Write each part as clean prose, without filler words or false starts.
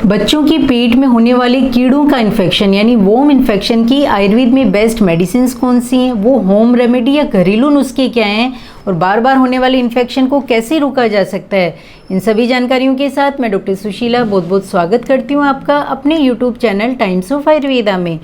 बच्चों के पेट में होने वाले कीड़ों का इन्फेक्शन यानी वोम इन्फेक्शन की आयुर्वेद में बेस्ट मेडिसिन कौन सी हैं, वो होम रेमेडी या घरेलू नुस्खे क्या हैं और बार बार होने वाले इन्फेक्शन को कैसे रोका जा सकता है, इन सभी जानकारियों के साथ मैं डॉक्टर सुशीला बहुत बहुत स्वागत करती हूँ आपका अपने YouTube channel times of Ayurveda में।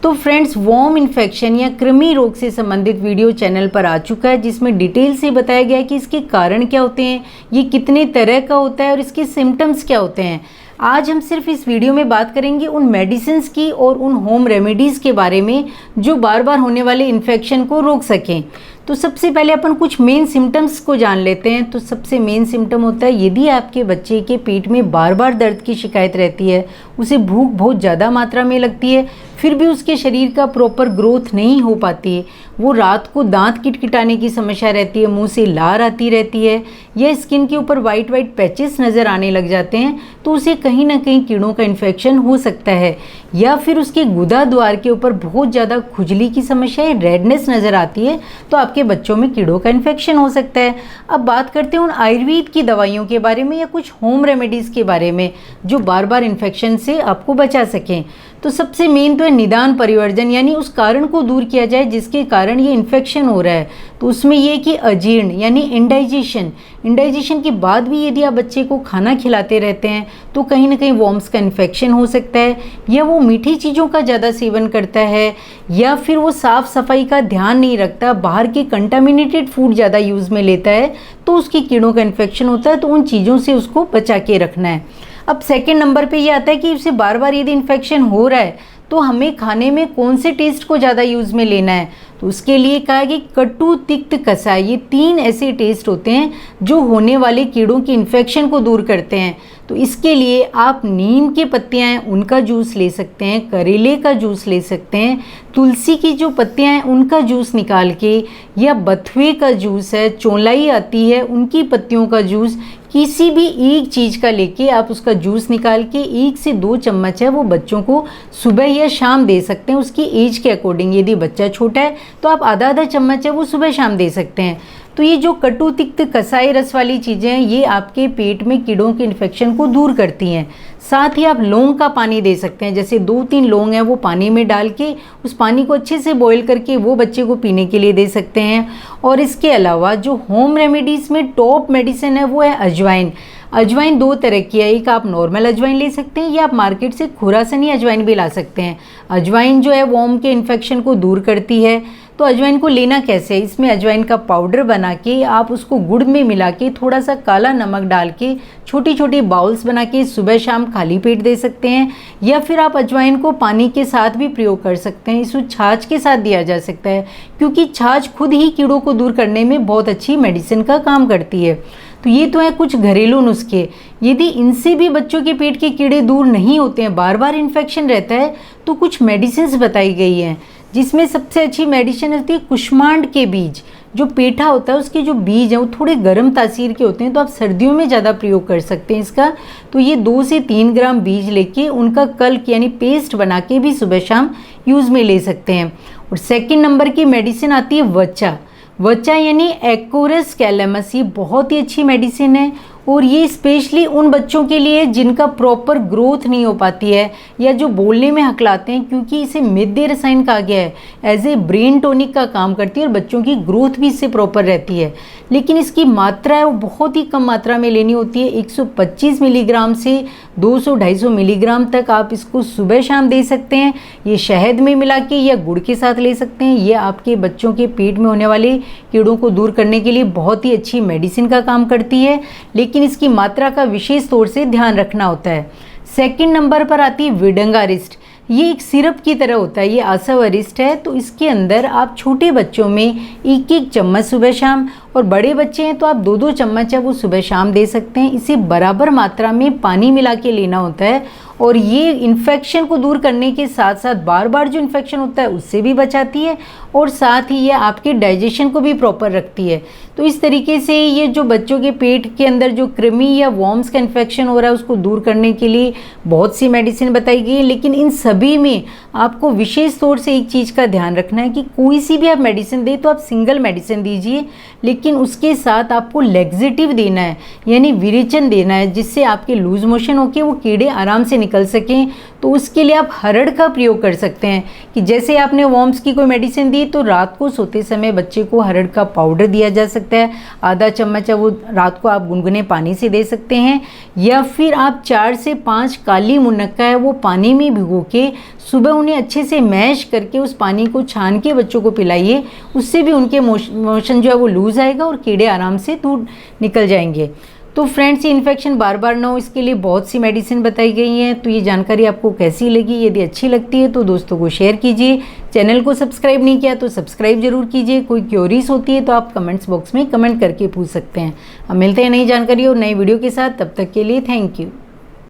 तो फ्रेंड्स, वॉर्म इन्फेक्शन या कृमि रोग से संबंधित वीडियो चैनल पर आ चुका है जिसमें डिटेल से बताया गया है कि इसके कारण क्या होते हैं, ये कितने तरह का होता है और इसके सिम्टम्स क्या होते हैं। आज हम सिर्फ इस वीडियो में बात करेंगे उन मेडिसिन्स की और उन होम रेमेडीज़ के बारे में जो बार बार होने वाले इन्फेक्शन को रोक सकें। तो सबसे पहले अपन कुछ मेन सिम्टम्स को जान लेते हैं। तो सबसे मेन सिम्टम होता है, यदि आपके बच्चे के पेट में बार बार दर्द की शिकायत रहती है, उसे भूख बहुत ज़्यादा मात्रा में लगती है, फिर भी उसके शरीर का प्रॉपर ग्रोथ नहीं हो पाती है, वो रात को दांत किटकिटाने की समस्या रहती है, मुंह से लार आती रहती है या स्किन के ऊपर वाइट वाइट पैचेस नज़र आने लग जाते हैं, तो उसे कहीं ना कहीं कीड़ों का इन्फेक्शन हो सकता है। या फिर उसके गुदा द्वार के ऊपर बहुत ज़्यादा खुजली की समस्या या रेडनेस नज़र आती है, तो आपके बच्चों में कीड़ों का इन्फेक्शन हो सकता है। अब बात करते हैं उन आयुर्वेद की दवाइयों के बारे में या कुछ होम रेमेडीज़ के बारे में जो बार बार इन्फेक्शन से आपको बचा सकें। तो सबसे मेन तो है निदान परिवर्जन, यानी उस कारण को दूर किया जाए जिसके कारण ये इन्फेक्शन हो रहा है। तो उसमें ये कि अजीर्ण यानी इंडाइजेशन के बाद भी यदि आप बच्चे को खाना खिलाते रहते हैं तो कहीं ना कहीं वॉर्म्स का इन्फेक्शन हो सकता है, या वो मीठी चीज़ों का ज़्यादा सेवन करता है, या फिर वो साफ़ सफाई का ध्यान नहीं रखता, बाहर के कंटामिनेटेड फूड ज़्यादा यूज़ में लेता है, तो उसकी कीड़ों का इन्फेक्शन होता है। तो उन चीज़ों से उसको बचा के रखना है। अब सेकंड नंबर पे ये आता है कि उसे बार बार यदि इन्फेक्शन हो रहा है तो हमें खाने में कौन से टेस्ट को ज़्यादा यूज़ में लेना है। तो उसके लिए कहा है कि कटु, तिक्त, कसाय, ये 3 ऐसे टेस्ट होते हैं जो होने वाले कीड़ों की इन्फेक्शन को दूर करते हैं। तो इसके लिए आप नीम की पत्तियां हैं उनका जूस ले सकते हैं, करेले का जूस ले सकते हैं, तुलसी की जो पत्तियां हैं उनका जूस निकाल के, या बथुए का जूस है, चौलाई आती है उनकी पत्तियों का जूस, किसी भी एक चीज़ का लेके आप उसका जूस निकाल के 1 से 2 चम्मच है वो बच्चों को सुबह या शाम दे सकते हैं उसकी एज के अकॉर्डिंग। यदि बच्चा छोटा है तो आप आधा चम्मच है वो सुबह शाम दे सकते हैं। तो ये जो कटु, तिक्त, कसाई रस वाली चीज़ें हैं ये आपके पेट में कीड़ों के इन्फेक्शन को दूर करती हैं। साथ ही आप लौंग का पानी दे सकते हैं, जैसे 2-3 लौंग हैं वो पानी में डाल के उस पानी को अच्छे से बॉईल करके वो बच्चे को पीने के लिए दे सकते हैं। और इसके अलावा जो होम रेमेडीज़ में टॉप मेडिसिन है वो है अजवाइन। अजवाइन 2 तरह की है, एक आप नॉर्मल अजवाइन ले सकते हैं या आप मार्केट से खुरासनी अजवाइन भी ला सकते हैं। अजवाइन जो है वॉर्म के इन्फेक्शन को दूर करती है। तो अजवाइन को लेना कैसे है, इसमें अजवाइन का पाउडर बना के आप उसको गुड़ में मिला के थोड़ा सा काला नमक डाल के छोटी छोटी बाउल्स बना के सुबह शाम खाली पेट दे सकते हैं, या फिर आप अजवाइन को पानी के साथ भी प्रयोग कर सकते हैं। इसको छाछ के साथ दिया जा सकता है क्योंकि छाछ खुद ही कीड़ों को दूर करने में बहुत अच्छी मेडिसिन का काम करती है। तो ये तो है कुछ घरेलू नुस्खे। यदि इनसे भी बच्चों के पेट के कीड़े दूर नहीं होते हैं, बार बार इन्फेक्शन रहता है, तो कुछ मेडिसिन बताई गई हैं जिसमें सबसे अच्छी मेडिसिन होती है कुष्मांड के बीज। जो पेठा होता है उसके जो बीज हैं वो थोड़े गर्म तासीर के होते हैं, तो आप सर्दियों में ज़्यादा प्रयोग कर सकते हैं इसका। तो ये 2 से 3 ग्राम बीज लेके उनका कल्क यानी पेस्ट बना के भी सुबह शाम यूज़ में ले सकते हैं। और सेकंड नंबर की मेडिसिन आती है वचा यानी एक्कोरस कैलेमस। ये बहुत ही अच्छी मेडिसिन है और ये स्पेशली उन बच्चों के लिए जिनका प्रॉपर ग्रोथ नहीं हो पाती है या जो बोलने में हकलाते हैं, क्योंकि इसे मेद्य रसायन कहा गया है, एज ए ब्रेन टॉनिक का काम करती है और बच्चों की ग्रोथ भी इससे प्रॉपर रहती है। लेकिन इसकी मात्रा है वो बहुत ही कम मात्रा में लेनी होती है। 125 मिलीग्राम से 200-250 मिलीग्राम तक आप इसको सुबह शाम दे सकते हैं। ये शहद में मिला के या गुड़ के साथ ले सकते हैं। ये आपके बच्चों के पेट में होने वाले कीड़ों को दूर करने के लिए बहुत ही अच्छी मेडिसिन का काम करती है, लेकिन इसकी मात्रा का विशेष तौर से ध्यान रखना होता है। सेकंड नंबर पर आती है विडंगारिस्ट। ये एक सिरप की तरह होता है, ये आसावरिस्ट है। तो इसके अंदर आप छोटे बच्चों में 1-1 चम्मच सुबह शाम, और बड़े बच्चे हैं तो आप 2-2 चम्मच है वो सुबह शाम दे सकते हैं। इसे बराबर मात्रा में पानी मिला के लेना होता है और ये इन्फेक्शन को दूर करने के साथ साथ बार बार जो इन्फेक्शन होता है उससे भी बचाती है और साथ ही ये आपके डाइजेशन को भी प्रॉपर रखती है। तो इस तरीके से ये जो बच्चों के पेट के अंदर जो कृमि या वॉर्म्स का इन्फेक्शन हो रहा है उसको दूर करने के लिए बहुत सी मेडिसिन बताई गई है। लेकिन इन सभी में आपको विशेष तौर से एक चीज़ का ध्यान रखना है कि कोई सी भी आप मेडिसिन दें तो आप सिंगल मेडिसिन दीजिए, लेकिन उसके साथ आपको लैक्सेटिव देना है, यानी विरेचन देना है, जिससे आपके लूज मोशन होके वो कीड़े आराम से निकल सकें। तो उसके लिए आप हरड़ का प्रयोग कर सकते हैं कि जैसे आपने वॉर्म्स की कोई मेडिसिन दी तो रात को सोते समय बच्चे को हरड़ का पाउडर दिया जा सकता है, आधा चम्मच है वो रात को आप गुनगुने पानी से दे सकते हैं, या फिर आप 4 से 5 काली मुनक्का है वो पानी में भिगो के सुबह उन्हें अच्छे से मैश करके उस पानी को छान के बच्चों को पिलाइए। उससे भी उनके मोशन जो है वो लूज आएगा और कीड़े आराम से दूर निकल जाएंगे। तो फ्रेंड्स, ये इन्फेक्शन बार बार ना हो इसके लिए बहुत सी मेडिसिन बताई गई हैं। तो ये जानकारी आपको कैसी लगी? यदि अच्छी लगती है तो दोस्तों को शेयर कीजिए। चैनल को सब्सक्राइब नहीं किया तो सब्सक्राइब जरूर कीजिए। कोई क्यूरीज होती है तो आप कमेंट्स बॉक्स में कमेंट करके पूछ सकते हैं। हम मिलते हैं नई जानकारी और नई वीडियो के साथ, तब तक के लिए थैंक यू।